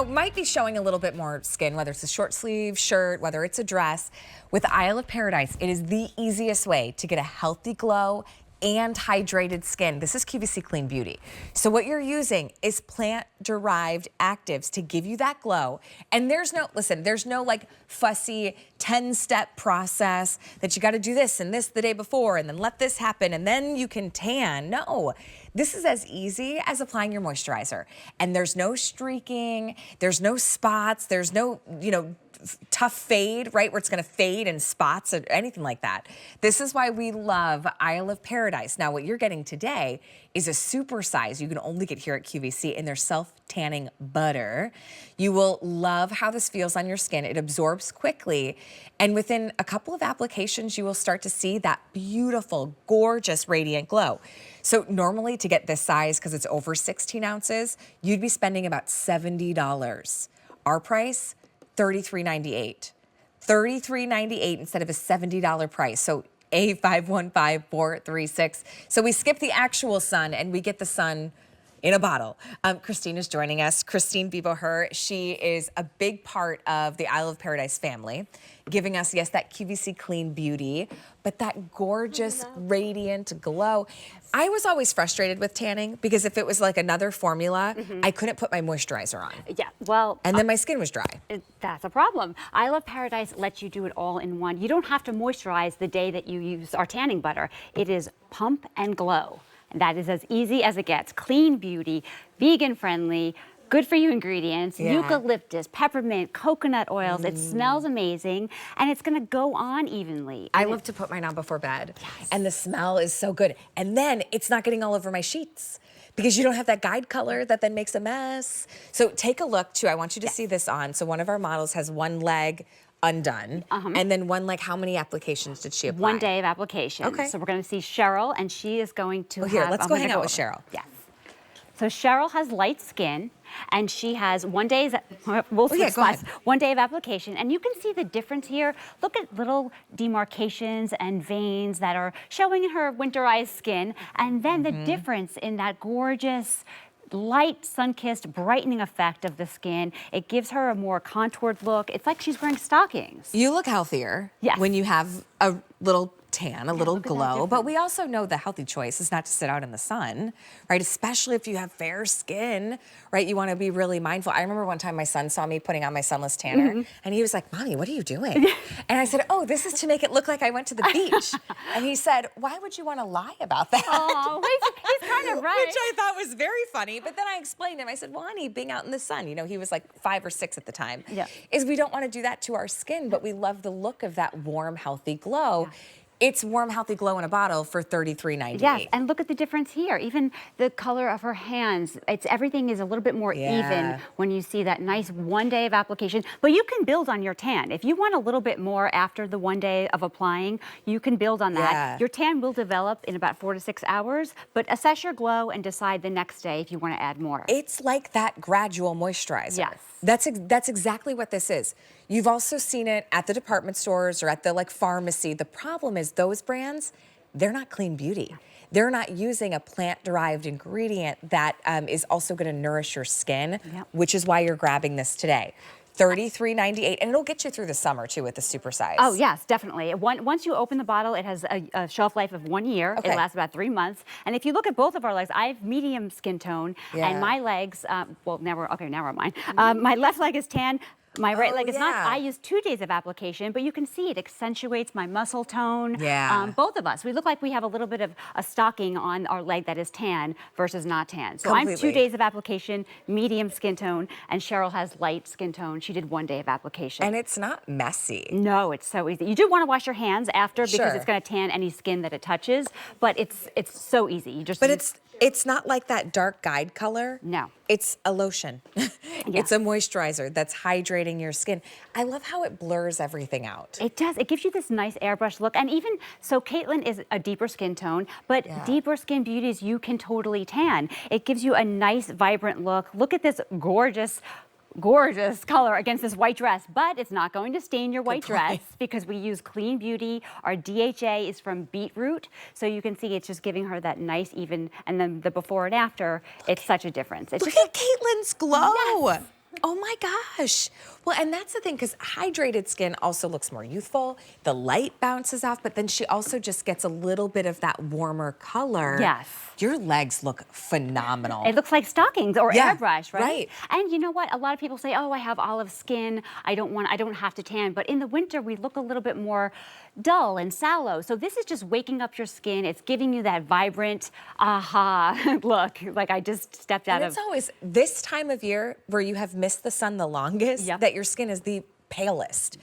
might be showing a little bit more skin, whether it's a short sleeve shirt, whether it's a dress. With Isle of Paradise, it is the easiest way to get a healthy glow and hydrated skin. This is QVC Clean Beauty. So what you're using is plant-derived actives to give you that glow. And there's no like fussy 10-step process that you gotta do this and this the day before and then let this happen and then you can tan. No, this is as easy as applying your moisturizer. And there's no streaking, there's no spots, there's no, tough fade, right? Where it's gonna fade in spots or anything like that. This is why we love Isle of Paradise. Now, what you're getting today is a super size you can only get here at QVC in their self-tanning butter. You will love how this feels on your skin. It absorbs quickly. And within a couple of applications, you will start to see that beautiful, gorgeous, radiant glow. So normally to get this size, because it's over 16 ounces, you'd be spending about $70. Our price, $33.98. $33.98 instead of a $70 price. So A515436. So we skip the actual sun and we get the sun in a bottle. Christine is joining us. Christine Biboher, she is a big part of the Isle of Paradise family, giving us, yes, that QVC Clean Beauty, but that gorgeous, radiant glow. I was always frustrated with tanning because if it was like another formula, I couldn't put my moisturizer on. Yeah, well. And then my skin was dry. That's a problem. Isle of Paradise lets you do it all in one. You don't have to moisturize the day that you use our tanning butter. It is pump and glow. And that is as easy as it gets. Clean beauty, vegan friendly, good for you ingredients, eucalyptus, peppermint, coconut oils. It smells amazing and it's gonna go on evenly. I love to put mine on before bed and the smell is so good. And then it's not getting all over my sheets because you don't have that guide color that then makes a mess. So take a look too, I want you to see this on. So one of our models has one leg undone, and then one leg, how many applications did she apply? 1 day of application. Okay. So we're gonna see Cheryl and she is going to here, let's go hang out with Cheryl. Yes. So Cheryl has light skin and she has 1 day, we'll switch spots, 1 day of application. And you can see the difference here. Look at little demarcations and veins that are showing in her winterized skin. And then the difference in that gorgeous, light, sun-kissed, brightening effect of the skin. It gives her a more contoured look. It's like she's wearing stockings. You look healthier when you have a little tan, a little glow, but we also know the healthy choice is not to sit out in the sun, right? Especially if you have fair skin, right? You want to be really mindful. I remember one time my son saw me putting on my sunless tanner and he was like, "Mommy, what are you doing?" And I said, "Oh, this is to make it look like I went to the beach." And he said, "Why would you want to lie about that?" Oh, he's kind of right. Which I thought was very funny, but then I explained to him, I said, "Well, honey, being out in the sun," he was like 5 or 6 at the time, is we don't want to do that to our skin, but we love the look of that warm, healthy glow. It's warm, healthy glow in a bottle for $33.98. Yes, and look at the difference here. Even the color of her hands, everything is a little bit more even when you see that nice 1 day of application. But you can build on your tan. If you want a little bit more after the 1 day of applying, you can build on that. Your tan will develop in about 4 to 6 hours, but assess your glow and decide the next day if you want to add more. It's like that gradual moisturizer. Yes. That's exactly what this is. You've also seen it at the department stores or at the pharmacy. The problem is those brands, they're not clean beauty. They're not using a plant-derived ingredient that is also going to nourish your skin, which is why you're grabbing this today. $33.98, and it'll get you through the summer too with the super size. Oh yes, definitely. Once you open the bottle, it has a shelf life of 1 year. It lasts about 3 months. And if you look at both of our legs, I have medium skin tone, and my legs, well, now we're mine. My left leg is tan. My right leg is not. I use 2 days of application, but you can see it accentuates my muscle tone. Both of us, we look like we have a little bit of a stocking on our leg that is tan versus not tan. So I'm 2 days of application, medium skin tone, and Cheryl has light skin tone. She did 1 day of application. And it's not messy. No, it's so easy. You do want to wash your hands after because it's going to tan any skin that it touches, but it's so easy. You just it's not like that dark guide color. No. It's a lotion. It's a moisturizer that's hydrating your skin. I love how it blurs everything out. It does. It gives you this nice airbrush look. And even, so Caitlin is a deeper skin tone, but deeper skin beauties you can totally tan. It gives you a nice, vibrant look. Look at this gorgeous color against this white dress, but it's not going to stain your white dress because we use Clean Beauty. Our DHA is from beetroot, so you can see it's just giving her that nice even, and then the before and after, it's such a difference. Look at Caitlin's glow. Yes. Oh my gosh. Well, and that's the thing, because hydrated skin also looks more youthful. The light bounces off, but then she also just gets a little bit of that warmer color. Yes. Your legs look phenomenal. It looks like stockings or airbrush, right? Right. And you know what? A lot of people say, oh, I have olive skin. I don't have to tan. But in the winter, we look a little bit more dull and sallow. So this is just waking up your skin. It's giving you that vibrant, aha look. Like I just stepped out of. It's always this time of year where you have missed the sun the longest, that your skin is the palest.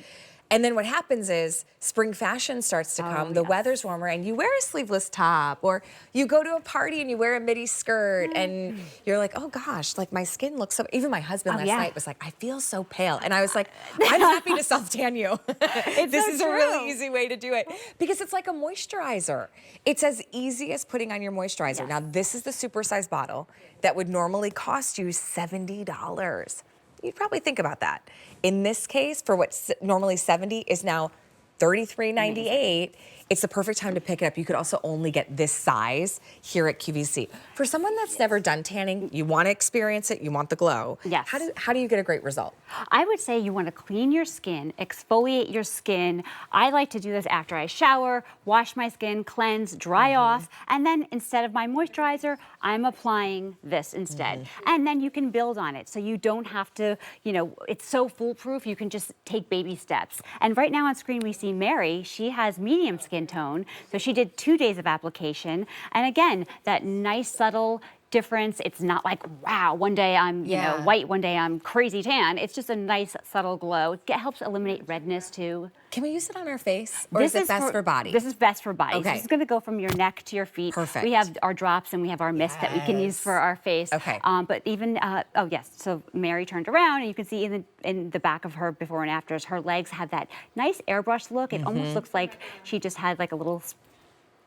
And then what happens is spring fashion starts to come, the weather's warmer, and you wear a sleeveless top, or you go to a party and you wear a midi skirt, and you're like, oh gosh, like my skin looks so, even my husband last night was like, I feel so pale. And I was like, I'm happy to self-tan you. This is a really easy way to do it, because it's like a moisturizer. It's as easy as putting on your moisturizer. Now, this is the Supersize bottle that would normally cost you $70. You'd probably think about that. In this case, for what's normally $70 is now $33.98. It's the perfect time to pick it up. You could also only get this size here at QVC. For someone that's never done tanning, you want to experience it, you want the glow. Yes. How do you get a great result? I would say you want to clean your skin, exfoliate your skin. I like to do this after I shower, wash my skin, cleanse, dry off, and then instead of my moisturizer, I'm applying this instead. And then you can build on it. So you don't have to, you know, it's so foolproof, you can just take baby steps. And right now on screen we see Mary. She has medium skin tone. So she did 2 days of application. And again, that nice subtle difference. It's not like, wow, one day I'm you know, white, one day I'm crazy tan. It's just a nice subtle glow. It helps eliminate redness too. Can we use it on our face? Or is it best for body? This is best for body. Okay. So this is going to go from your neck to your feet. Perfect. We have our drops and we have our mist that we can use for our face. Okay. But even, oh yes, so Mary turned around and you can see in the back of her before and afters, her legs have that nice airbrush look. It almost looks like she just had like a little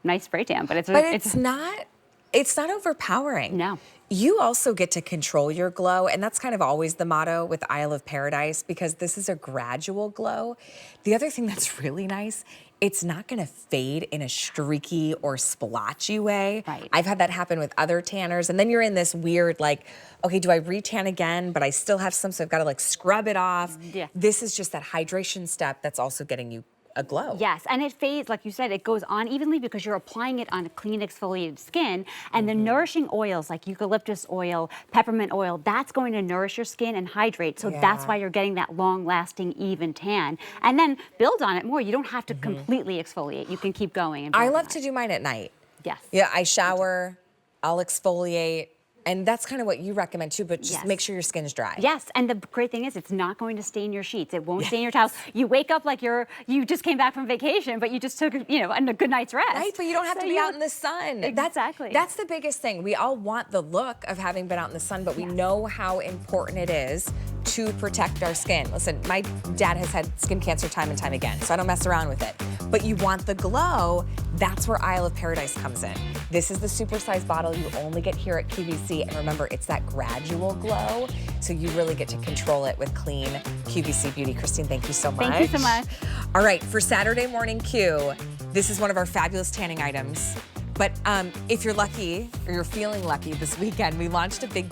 nice spray tan, but it's not. It's not overpowering. No. You also get to control your glow, and that's kind of always the motto with Isle of Paradise, because this is a gradual glow. The other thing that's really nice, it's not gonna fade in a streaky or splotchy way. Right. I've had that happen with other tanners, and then you're in this weird, like, okay, do I re-tan again, but I still have some, so I've gotta like scrub it off. Yeah. This is just that hydration step that's also getting you a glow. Yes, and it fades, like you said, it goes on evenly because you're applying it on a clean exfoliated skin, and the nourishing oils like eucalyptus oil, peppermint oil, that's going to nourish your skin and hydrate, so that's why you're getting that long-lasting, even tan. And then build on it more. You don't have to completely exfoliate. You can keep going. And I love to do mine at night. Yes. Yeah, I shower, I'll exfoliate, and that's kind of what you recommend too, but just make sure your skin is dry. Yes, and the great thing is it's not going to stain your sheets. It won't stain your towels. You wake up like you just came back from vacation, but you just took, you know, a good night's rest. Right, but you don't have to be out in the sun. Exactly. That's the biggest thing. We all want the look of having been out in the sun, but we know how important it is to protect our skin. Listen, my dad has had skin cancer time and time again, so I don't mess around with it. But you want the glow, that's where Isle of Paradise comes in. This is the Supersize bottle you only get here at QVC, and remember, it's that gradual glow, so you really get to control it with clean QVC beauty. Christine, thank you so much. Thank you so much. All right, for Saturday Morning Q, this is one of our fabulous tanning items. But if you're lucky, or you're feeling lucky this weekend, we launched a big deal.